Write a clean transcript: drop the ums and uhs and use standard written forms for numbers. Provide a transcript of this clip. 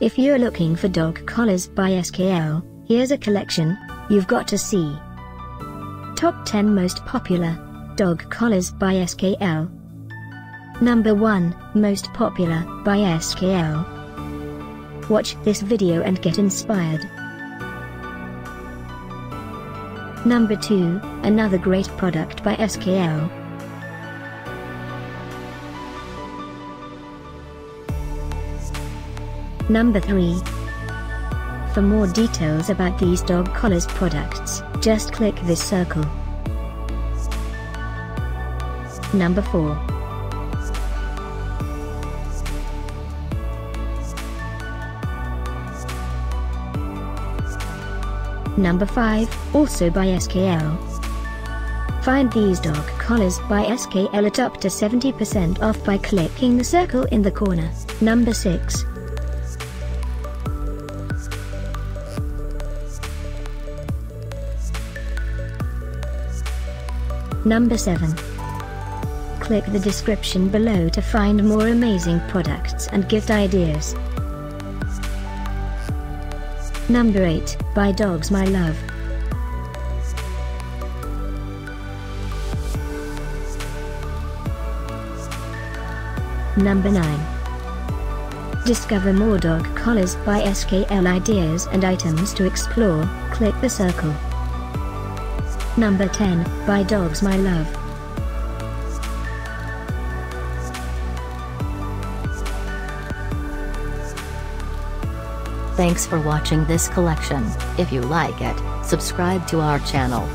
If you're looking for dog collars by SKL, here's a collection you've got to see. Top 10 Most Popular Dog Collars by SKL. Number 1, Most Popular by SKL. Watch this video and get inspired. Number 2, another great product by SKL. Number 3. For more details about these dog collars products, just click this circle. Number 4. Number 5, also by SKL. Find these dog collars by SKL at up to 70% off by clicking the circle in the corner. Number 6. Number 7. Click the description below to find more amazing products and gift ideas. Number 8, by Dogs My Love. Number 9. Discover more dog collars by SKL ideas and items to explore, click the circle. Number 10, by Dogs My Love. Thanks for watching this collection. If you like it, subscribe to our channel.